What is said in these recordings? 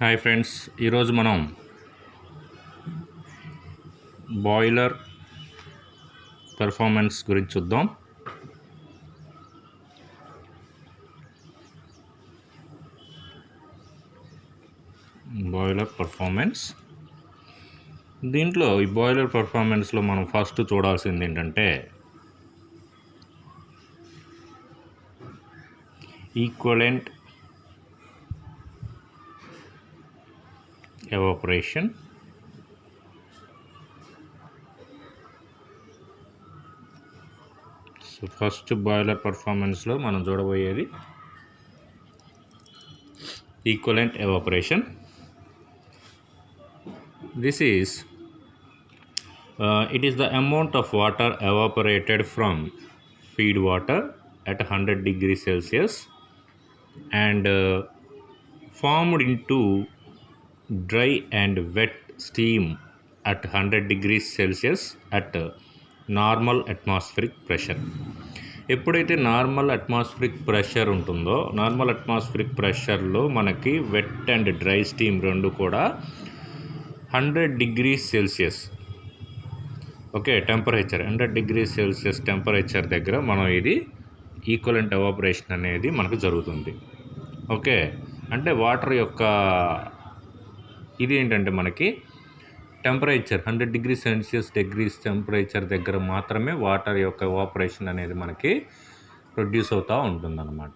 Hi friends, ఈరోజు మనం boiler performance గురించి చూద్దాం. బాయిలర్ పెర్ఫార్మెన్స్ దీంట్లో ఈ బాయిలర్ పెర్ఫార్మెన్స్లో మనం ఫస్ట్ చూడాల్సింది ఏంటంటే equivalent evaporation, so first boiler పెర్ఫార్మెన్స్లో మనం చూడబోయేది equivalent evaporation. This is it is the amount of water evaporated from feed water at 100 degrees Celsius and formed into dry and wet steam at 100 degrees Celsius at normal atmospheric pressure. ఎప్పుడైతే normal atmospheric pressure ఉంటుందో, normal atmospheric ప్రెషర్లో మనకి wet and dry steam రెండు కూడా 100 degrees Celsius temperature 100 degrees Celsius temperature దగ్గర మనం ఇది equivalent evaporation అనేది మనకు జరుగుతుంది. ఓకే, అంటే వాటర్ యొక్క ఇది ఏంటంటే మనకి టెంపరేచర్ 100 degrees Celsius టెంపరేచర్ దగ్గర మాత్రమే వాటర్ యొక్క ఎవాపరేషన్ అనేది మనకి ప్రొడ్యూస్ అవుతూ ఉంటుందన్నమాట.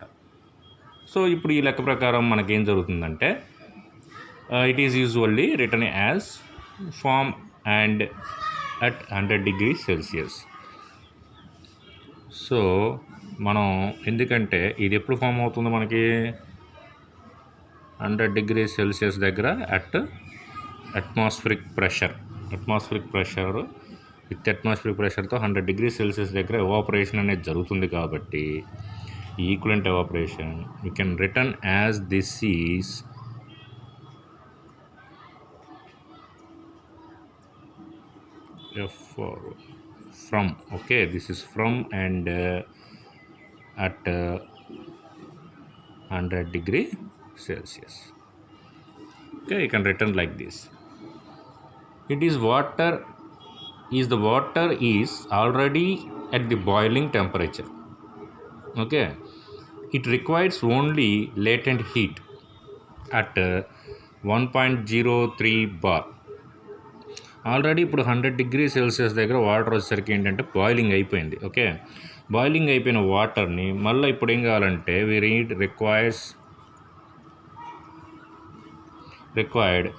సో ఇప్పుడు ఈ లెక్క ప్రకారం మనకేం జరుగుతుందంటే it is usually return as form and at 100 degrees Celsius. So మనం ఎందుకంటే ఇది ఎప్పుడు ఫామ్ అవుతుందో మనకి 100 degrees Celsius దగ్గర at atmospheric pressure with atmospheric ప్రెషర్తో 100 degrees Celsius దగ్గర ఎవాపరేషన్ అనేది జరుగుతుంది. కాబట్టి equivalent evaporation you can return as this is from this is from and at 100 degree Celsius. You can written like this. It is the water is already at the boiling temperature. It requires only latent heat at 1.03 bar. Already ఇప్పుడు 100 degrees Celsius దగ్గర water వచ్చేసరికి ఏంటంటే boiling అయిపోయింది. Boiling అయిపోయిన వాటర్ని మళ్ళీ ఇప్పుడు ఏం కావాలంటే required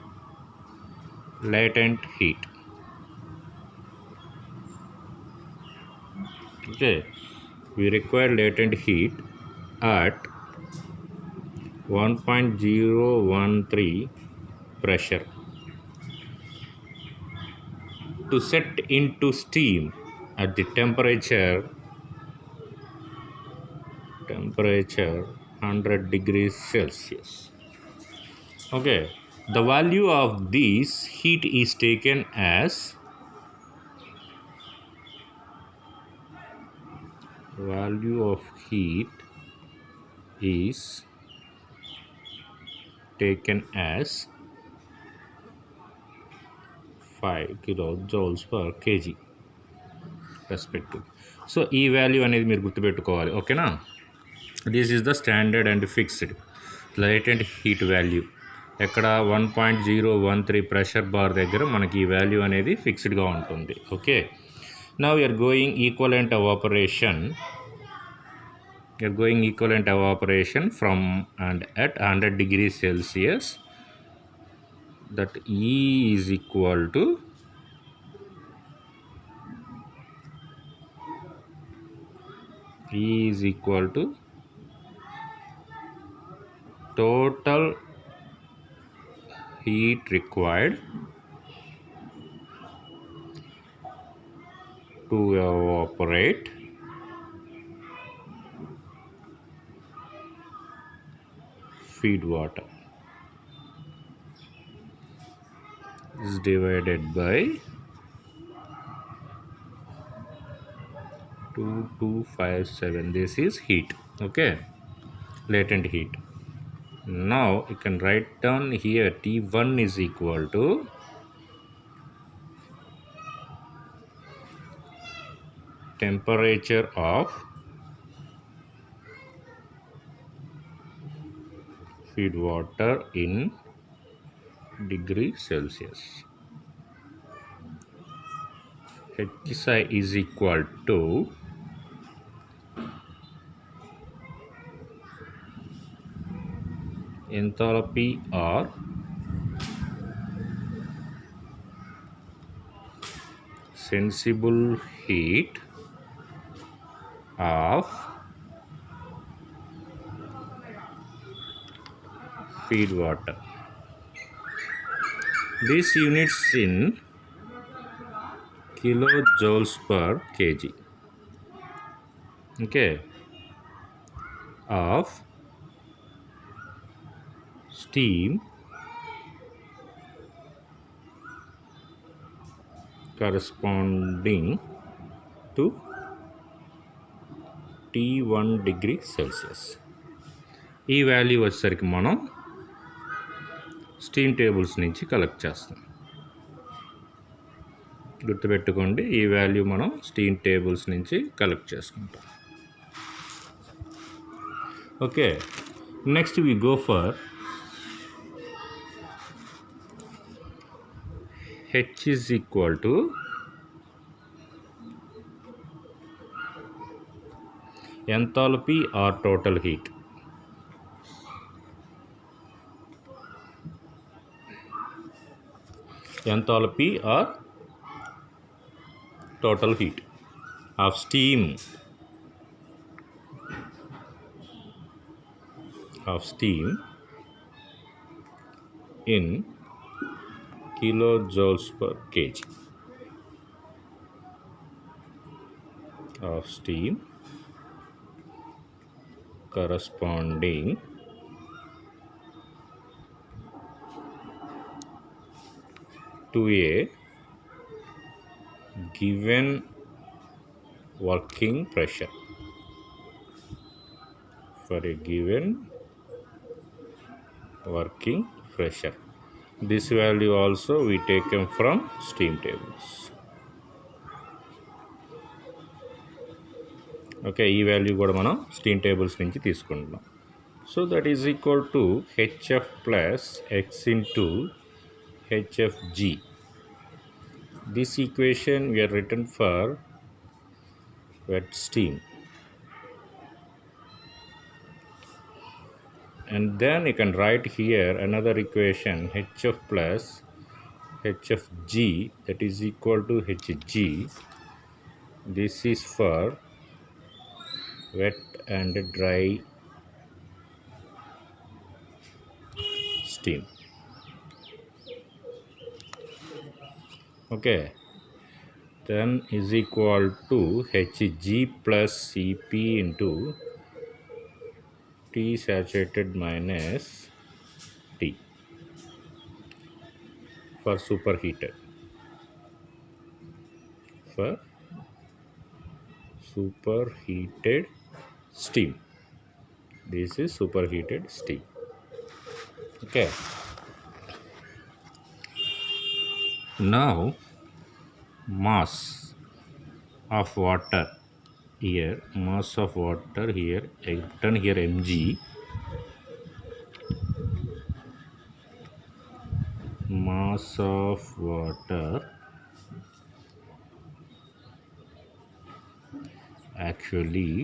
latent heat. We require latent heat at 1.013 pressure to set into steam at the temperature 100 degrees Celsius. The value of this heat is taken as as 5 kilojoules per kg respective. So ఈ value అనేది మీరు గుర్తుపెట్టుకోవాలి. ఓకేనా, this is the standard and fixed latent heat value. ఎక్కడ 1.013 pressure bar దగ్గర మనకి ఈ value అనేది ఫిక్స్డ్గా ఉంటుంది. Okay, now you're going equivalent evaporation from and at 100 degrees Celsius. That E is equal to total heat required to evaporate feed water is divided by 2257. This is heat. Latent heat. Now you can write down here T1 is equal to temperature of feed water in degree Celsius. HSI is equal to enthalpy or sensible heat of feed water. These units in kilojoules per kg. Okay, of steam corresponding to T1 degree Celsius. ఈ value వచ్చేసరికి మనం steam tables నుంచి collect చేస్తాం. గుర్తుపెట్టుకోండి, ఈ value మనం steam tables నుంచి collect చేసుకుంటాం. Okay, next we go for H is equal to enthalpy or total heat. Enthalpy or total heat of steam in kilojoules per kg. Of steam corresponding to a given working pressure. For a given working pressure. This value also we taken from steam tables. Okay, ఈ value కూడా మనం steam tables నుంచి తీసుకుంటున్నాం. So that is equal to HF plus X into HFG. This equation we are written for wet steam. And then you can write here another equation, HF plus HFG, that is equal to HG. This is for wet and dry steam. Okay, then is equal to HG plus CP into T saturated minus T for superheated. For superheated steam. This is superheated steam. Okay. Now mass of water here, mass of water here, written here mg, mass of water actually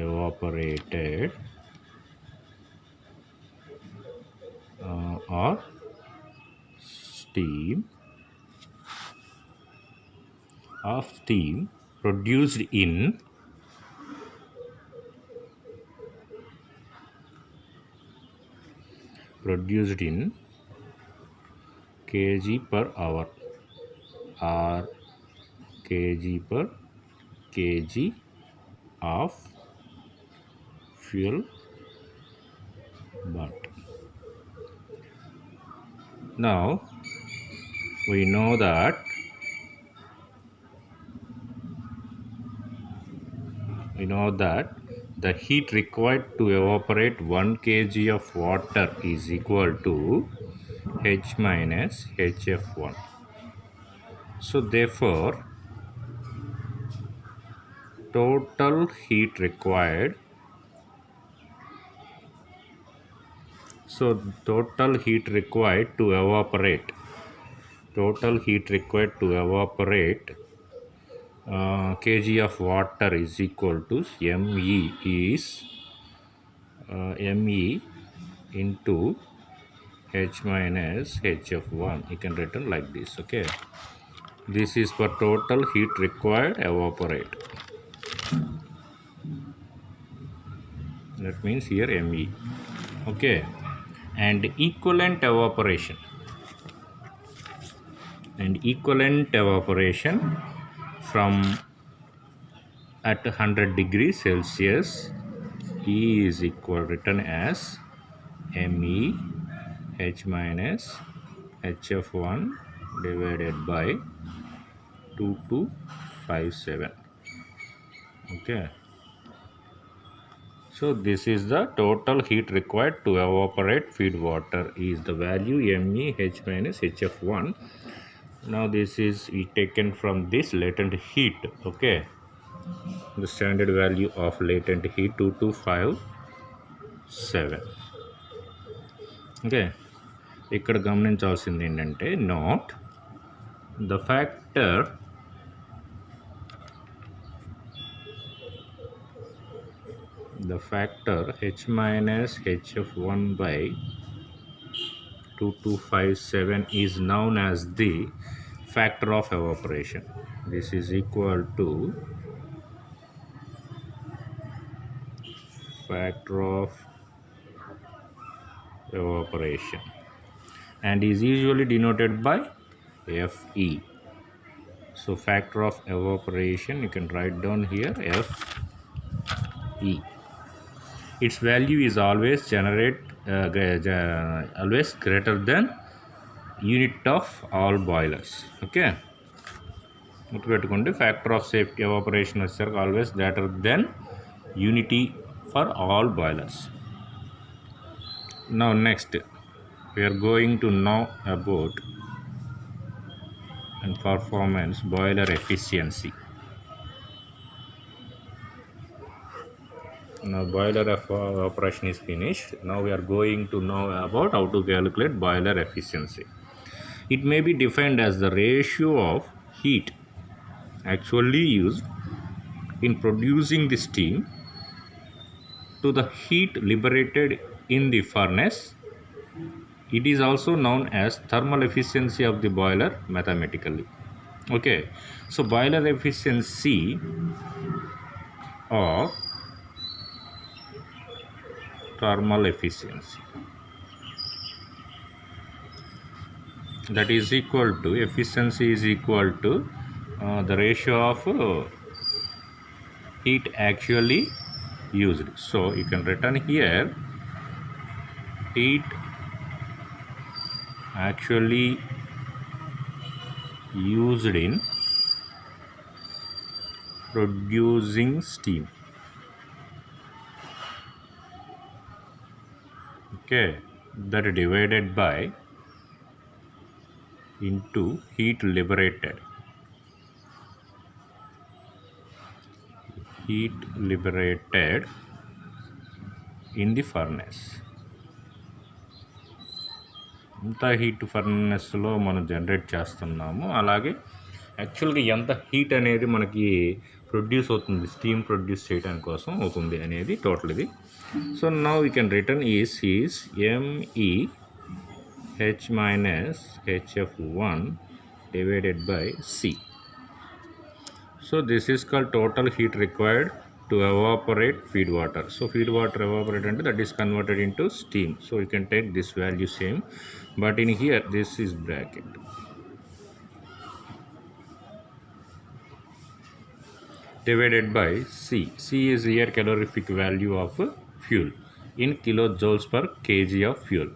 evaporated or steam of steam produced in kg per hour or kg per kg of fuel burnt. Now we know that the heat required to evaporate 1 kg of water is equal to H minus HF1. So therefore total heat required to evaporate kg of water is equal to ME is ME into H minus HF1. You can written like this. Okay, this is for total heat required evaporate. That means here ME. Okay, and equivalent evaporation from at 100 degrees Celsius E is written as ME H minus HF1 divided by 2257. Okay, so this is the total heat required to evaporate feed water is the value ME H minus HF1. Now this is taken from this latent heat. Okay, the standard value of latent heat 2257. Okay, ఇక్కడ గమనించాల్సింది ఏంటంటే note the factor H minus HF1 by 2257 is known as the factor of evaporation. This is equal to factor of evaporation and is usually denoted by Fe. So factor of evaporation you can write down here Fe. Its value is always always greater than unit of all boilers. Okay, గుర్తుపెట్టుకోండి factor of safety evaporation వచ్చేసరికి always greater than unity for all boilers. Now next we are going to know about and performance boiler efficiency. Now boiler operation is finished. Now we are going to know about how to calculate boiler efficiency. It may be defined as the ratio of heat actually used in producing the steam to the heat liberated in the furnace. It is also known as thermal efficiency of the boiler mathematically. Okay, so boiler efficiency or thermal efficiency, that is equal to efficiency is equal to the ratio of heat actually used. So you can written here heat actually used in producing steam. Okay, that divided by into heat liberated in the furnace. ఎంత heat ఫర్నెస్లో మనం generate చేస్తున్నాము, అలాగే యాక్చువల్గా ఎంత heat అనేది మనకి produce అవుతుంది steam produce చేయడానికి కోసం అవుతుంది అనేది టోటల్ ఇది. So now we can return is ME H minus HF1 divided by C. So this is called total heat required to evaporate feed water. So feed water evaporate and that is converted into steam. So you can take this value same, but in here this is bracket. Divided by C. C is here calorific value of fuel in kilojoules per kg of fuel.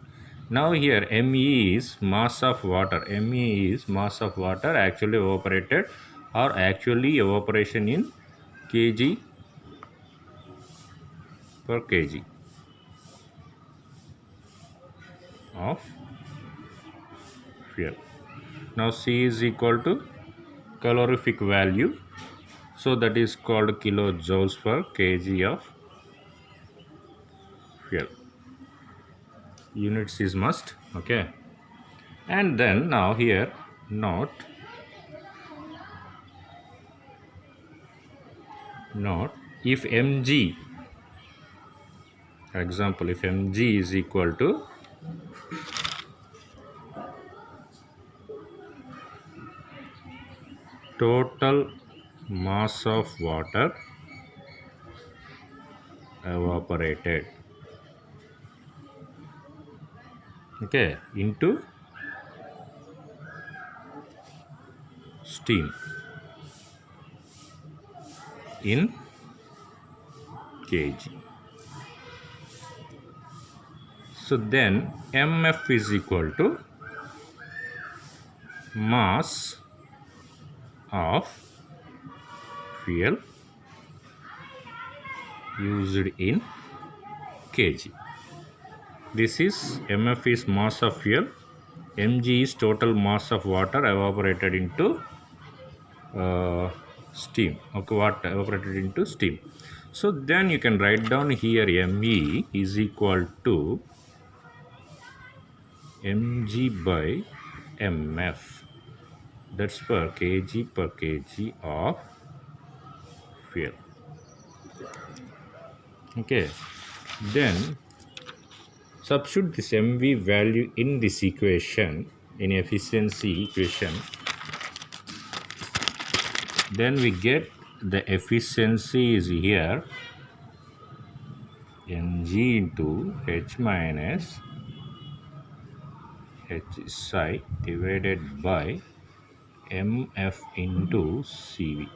Now here ME is mass of water. ME is mass of water actually evaporated or actually evaporation in kg per kg of fuel. Now C is equal to calorific value, so that is called kilojoules per kg of fuel. Units is must, okay. And then now here note if mg, for example, if mg is equal to total mass of water evaporated, okay, into steam in kg. So then mf is equal to mass of fuel used in kg. This is mf is mass of fuel, mg is total mass of water evaporated into steam, okay, water evaporated into steam. So then you can write down here me is equal to mg by mf, that's per kg of fuel, okay. Then substitute this mv value in this equation, in efficiency equation, then we get the efficiency is here mg into h minus h psi divided by mf into cv,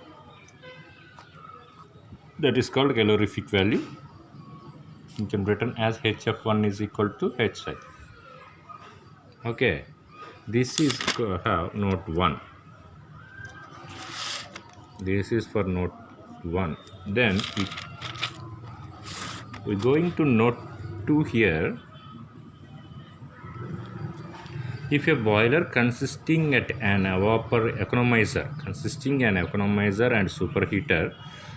that is called calorific value. You can written as hf1 is equal to h psi, okay. This is have note 1, this is for note 1. Then we're going to note 2 here. If a boiler consisting an economizer and superheater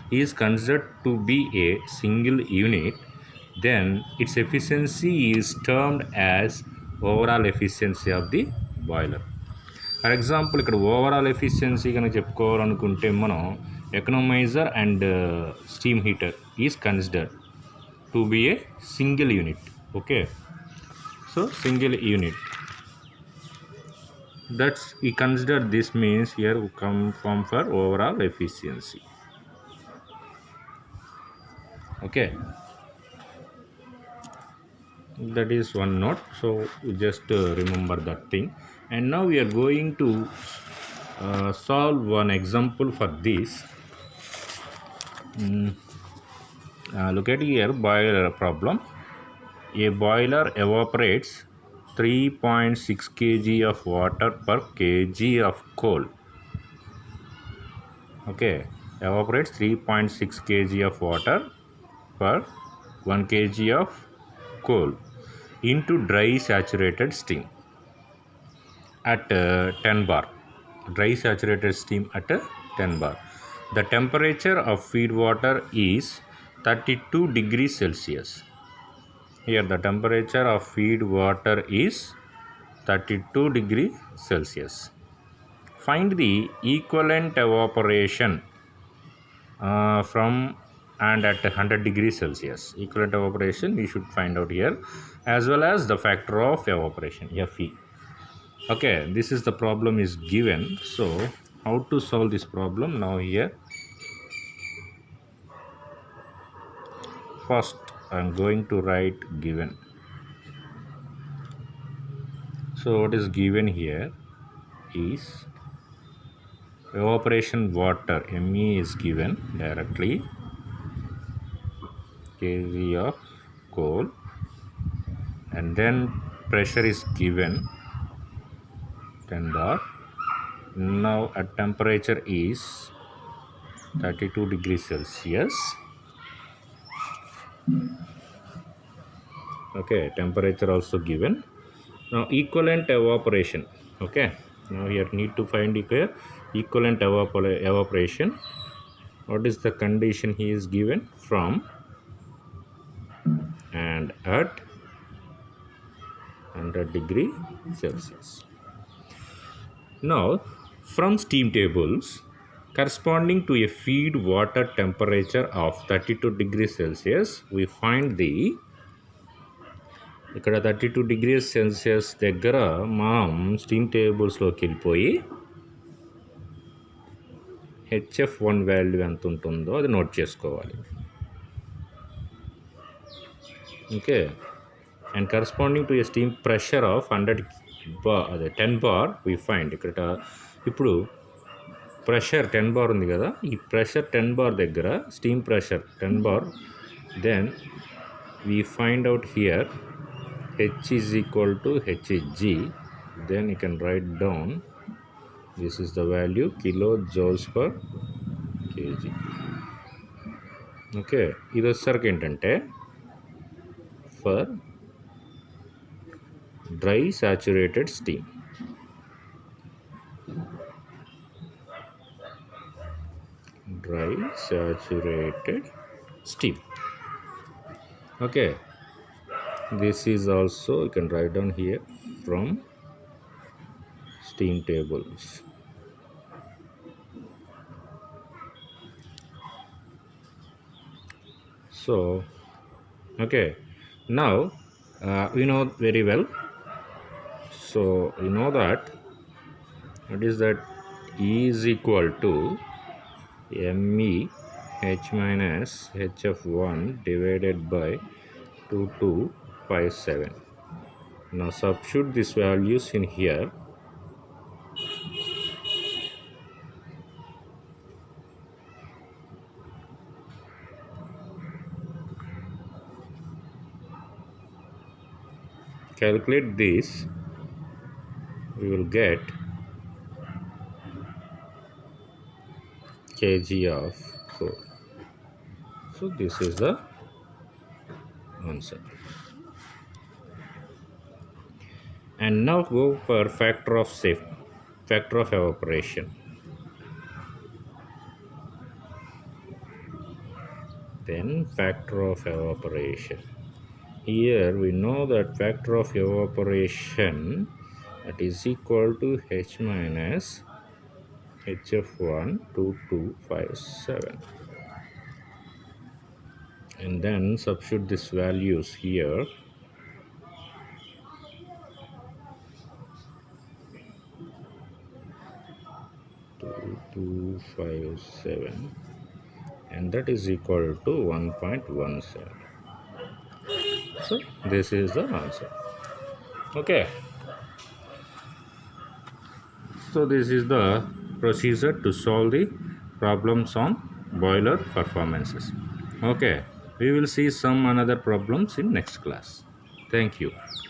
is considered to be a single unit, then its efficiency is termed as overall efficiency of the boiler. For example, ఇక్కడ overall efficiency కనుక చెప్పుకోవాలనుకుంటే మనం economiser and steam heater is considered to be a single unit, okay. So single unit, that's we consider this means here we come from for overall efficiency, okay. That is one note, so you just remember that thing. And now we are going to solve one example for this. Look at here, boiler problem. A boiler evaporates 3.6 kg of water per kg of coal, okay. Evaporates 3.6 kg of water per 1 kg of coal into dry saturated steam at 10 bar, dry saturated steam at 10 bar. The temperature of feed water is 32 degrees Celsius. Here the temperature of feed water is 32 degrees Celsius. Find the equivalent evaporation from and at 100 degrees Celsius. Equivalent evaporation we should find out here, as well as the factor of evaporation, Fe. Okay, this is the problem is given. So how to solve this problem? Now here first I am going to write given. So what is given here is evaporation water, Me is given directly, kg of coal, and then pressure is given 10 bar. Now at temperature is 32 degrees Celsius. Okay, temperature also given. Now equivalent evaporation. Okay, now here need to find equivalent evaporation. What is the condition he is given? From and at 100 degree Celsius. Now from steam tables corresponding to a feed water temperature of 32 degrees Celsius, we find the ఇక్కడ 32 degrees Celsius దగ్గర మనం steam టేబుల్స్లోకి వెళ్ళిపోయి HF1 value ఎంత ఉంటుందో అది note చేసుకోవాలి. Okay, and corresponding to A steam pressure of 100 bar, అదే 10 bar we find. ఇక్కడ ఇప్పుడు ప్రెషర్ 10 బార్ ఉంది కదా, ఈ ప్రెషర్ 10 బార్ దగ్గర steam pressure 10 bar, then we find out here H is equal to Hg, then you can write down this is the value kilojoules per kg. Okay, ఇది వచ్చేసరికి ఏంటంటే for dry saturated steam, dry saturated steam. Okay, this is also you can write down here from steam tables. So okay, now we know very well, so you know that what is that E is equal to me H minus HF1 divided by 2257. Now substitute these values in here. Calculate this, we will get kg of coal. So this is the answer. And now go for factor of evaporation. Then factor of evaporation. Here we know that factor of evaporation, that is equal to H minus HF1 2257. And then substitute these values here. And that is equal to 1.17. So this is the answer. Okay, so this is the procedure to solve the problems on boiler performances. Okay, we will see some another problems in next class. Thank you.